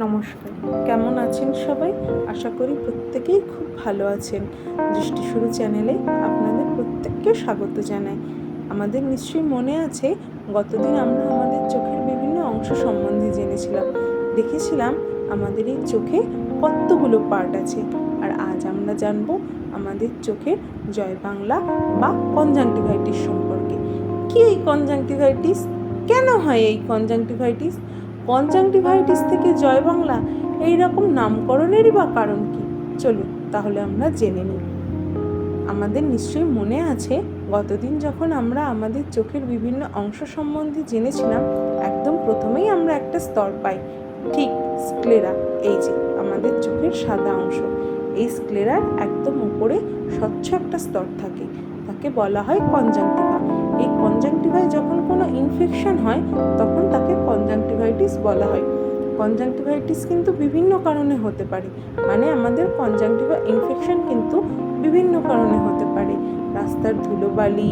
নমস্কার, কেমন আছেন সবাই? আশা করি প্রত্যেকেই খুব ভালো আছেন। দৃষ্টি শুরু চ্যানেলে আপনাদের প্রত্যেককে স্বাগত জানাই। আমাদের নিশ্চয়ই মনে আছে, গতদিন আমরা আমাদের চোখের বিভিন্ন অংশ সম্বন্ধে জেনেছিলাম। দেখেছিলাম আমাদের এই চোখে কতগুলো পার্ট আছে। আর আজ আমরা জানব আমাদের চোখের জয় বাংলা বা কনজাংটিভাইটিস সম্পর্কে। কি এই কনজাংটিভাইটিস? কেন হয় এই কনজাংটিভাইটিস? কনজাংটিভাইটিস থেকে জয় বাংলা এই রকম নামকরণেরই বা কারণ কি? চলুন তাহলে আমরা জেনে নিই। আমাদের নিশ্চয়ই মনে আছে, গতদিন যখন আমরা আমাদের চোখের বিভিন্ন অংশ সম্বন্ধে জেনেছিলাম, একদম প্রথমেই আমরা একটা স্তর পাই, ঠিক স্ক্লেরা। এই যে আমাদের চোখের সাদা অংশ, এই স্ক্লেরার একদম উপরে স্বচ্ছ একটা স্তর থাকে, তাকে বলা হয় কনজাংটিভা। এই কনজাংটিভায় যখন কোনো ইনফেকশন হয় তখন তাকে কনজাংটিভাইটিস বলা হয়। কনজাংটিভাইটিস কিন্তু বিভিন্ন কারণে হতে পারে, মানে আমাদের কনজাংটিভা ইনফেকশন কিন্তু বিভিন্ন কারণে হতে পারে। রাস্তার ধুলোবালি,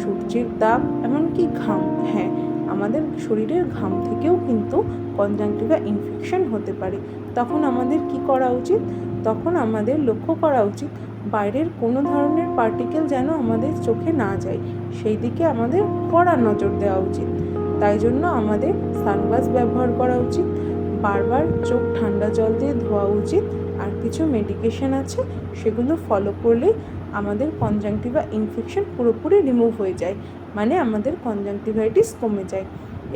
সূর্যের তাপ, এমনকি ঘাম। হ্যাঁ, আমাদের শরীরের ঘাম থেকেও কিন্তু কনজাংটিভা ইনফেকশন হতে পারে। তখন আমাদের কি করা উচিত? তখন আমাদের লক্ষ্য করা উচিত বাইরের কোনো ধরনের পার্টিকেল যেন আমাদের চোখে না যায়, সেই দিকে আমাদের কড়া নজর দেওয়া উচিত। তাই জন্য আমাদের সানগ্লাস ব্যবহার করা উচিত, বারবার চোখ ঠান্ডা জল দিয়ে ধোয়া উচিত। আর কিছু মেডিকেশন আছে, সেগুলো ফলো করলেই আমাদের কনজাংটিভা ইনফেকশন পুরোপুরি রিমুভ হয়ে যায়, মানে আমাদের কনজাংটিভাইটিস কমে যায়।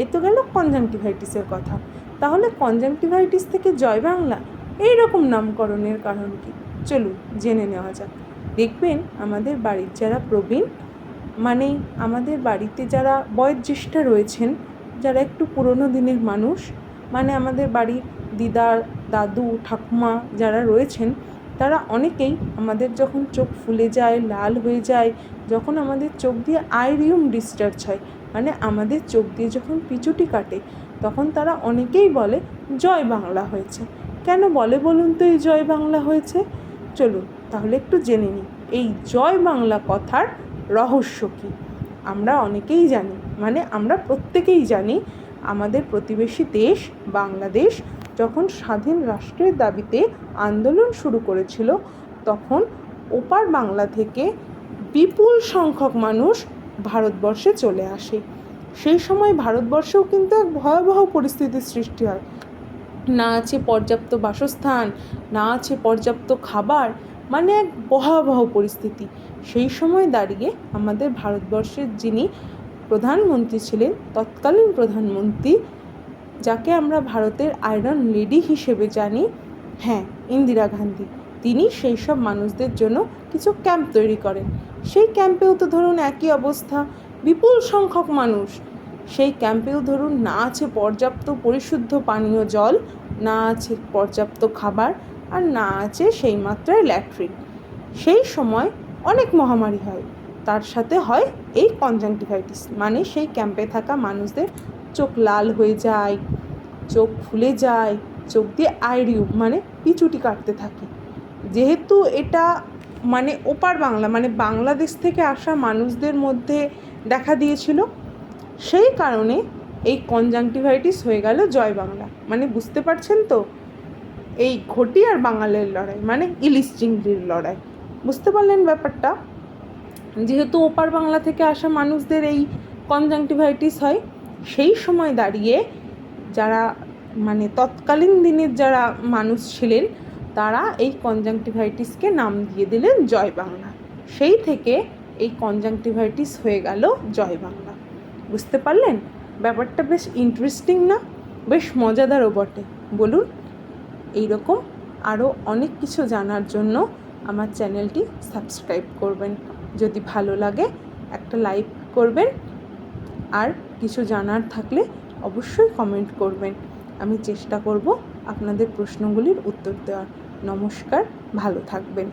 এ তো গেল কনজাংটিভাইটিসের কথা। তাহলে কনজাংটিভাইটিস থেকে জয় বাংলা এইরকম নামকরণের কারণ কি? চলুন জেনে নেওয়া যাক। দেখবেন আমাদের বাড়ির যারা প্রবীণ, মানে আমাদের বাড়িতে যারা বয়োজ্যেষ্ঠ রয়েছেন, যারা একটু পুরনো দিনের মানুষ, মানে আমাদের বাড়ির দিদা, দাদু, ঠাকুমা যারা রয়েছেন, তারা অনেকেই আমাদের যখন চোখ ফুলে যায়, লাল হয়ে যায়, যখন আমাদের চোখ দিয়ে আইরিউম ডিসচার্জ হয়, মানে আমাদের চোখ দিয়ে যখন পিচুটি কাটে, তখন তারা অনেকেই বলে জয় বাংলা হয়েছে। কেন বলে বলুন তো এই জয় বাংলা হয়েছে? চলুন তাহলে একটু জেনে নিই এই জয় বাংলা কথার রহস্য কী। আমরা অনেকেই জানি, মানে আমরা প্রত্যেকেই জানি, আমাদের প্রতিবেশী দেশ বাংলাদেশ যখন স্বাধীন রাষ্ট্রের দাবিতে আন্দোলন শুরু করেছিল, তখন ওপার বাংলা থেকে বিপুল সংখ্যক মানুষ ভারতবর্ষে চলে আসে। সেই সময় ভারতবর্ষেও কিন্তু এক ভয়াবহ পরিস্থিতির সৃষ্টি হয়। না আছে পর্যাপ্ত বাসস্থান, না আছে পর্যাপ্ত খাবার, মানে এক ভয়াবহ পরিস্থিতি। সেই সময় দাঁড়িয়ে আমাদের ভারতবর্ষের যিনি প্রধানমন্ত্রী ছিলেন, তৎকালীন প্রধানমন্ত্রী, যাকে আমরা ভারতের আয়রন লেডি হিসেবে জানি, হ্যাঁ, ইন্দিরা গান্ধী, তিনি সেই সব মানুষদের জন্য কিছু ক্যাম্প তৈরি করেন। সেই ক্যাম্পেও তো ধরুন একই অবস্থা, বিপুল সংখ্যক মানুষ। সেই ক্যাম্পেও ধরুন না আছে পর্যাপ্ত পরিশুদ্ধ পানীয় জল, না আছে পর্যাপ্ত খাবার, আর না আছে সেই মাত্রায় ল্যাট্রিন। সেই সময় অনেক মহামারী হয়, তার সাথে হয় এই কনজাংটিভাইটিস, মানে সেই ক্যাম্পে থাকা মানুষদের চোখ লাল হয়ে যায়, চোখ ফুলে যায়, চোখ দিয়ে আইরিউম মানে পিচুটি কাটতে থাকে। যেহেতু এটা মানে ওপার বাংলা, মানে বাংলাদেশ থেকে আসা মানুষদের মধ্যে দেখা দিয়েছিল, সেই কারণে এই কনজাংটিভাইটিস হয়ে গেল জয় বাংলা। মানে বুঝতে পারছেন তো, এই ঘটি আর বাঙালের লড়াই, মানে ইলিশ চিংড়ির লড়াই। বুঝতে পারলেন ব্যাপারটা? যেহেতু ওপার বাংলা থেকে আসা মানুষদের এই কনজাংটিভাইটিস হয়, সেই সময় দাঁড়িয়ে যারা মানে তৎকালীন দিনের যারা মানুষ ছিলেন, তারা এই কনজাংটিভাইটিসকে নাম দিয়ে দিলেন জয় বাংলা। সেই থেকে এই কনজাংটিভাইটিস হয়ে গেল জয় বাংলা। বুঝতে পারলেন? ব্যাপারটা বেশ ইন্টারেস্টিং না? বেশ মজাদারও বটে, বলুন? এইরকম আরও অনেক কিছু জানার জন্য আমার চ্যানেলটি সাবস্ক্রাইব করবেন। যদি ভালো লাগে একটা লাইক করবেন, আর কিছু জানার থাকলে অবশ্যই কমেন্ট করবেন। আমি চেষ্টা করব আপনাদের প্রশ্নগুলির উত্তর দেওয়ার। নমস্কার, ভালো থাকবেন।